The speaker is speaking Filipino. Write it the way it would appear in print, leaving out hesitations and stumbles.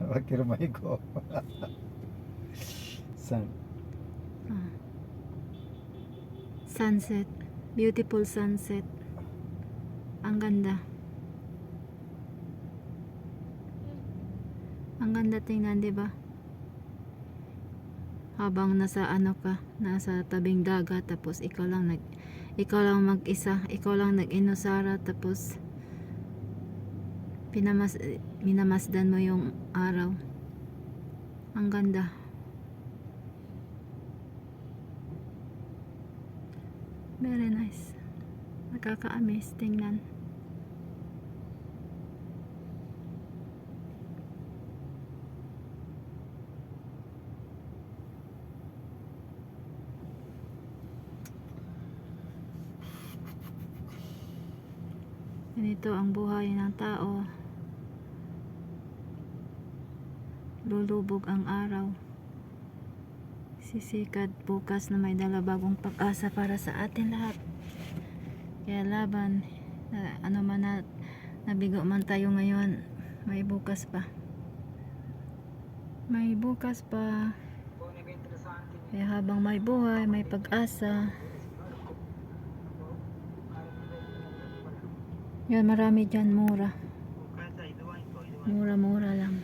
Magkirmay ko. Sun. Ah. Sunset. Beautiful sunset. Ang ganda. Ang ganda tingnan, 'di ba? Habang nasa ano ka, nasa tabing dagat, tapos ikaw lang mag-isa, ikaw lang nag-inusara, tapos minamasdan mo yung araw. Ang ganda. Very nice. Nakaka-amaze tingnan. Ganito ang buhay ng tao. Lulubog ang araw. Sisikat bukas na may dala bagong pag-asa para sa atin lahat. Kaya laban, ano man na nabigo man tayo ngayon, may bukas pa. May bukas pa. Kaya habang may buhay, may pag-asa. Yan, marami dyan mura. Mura-mura lang.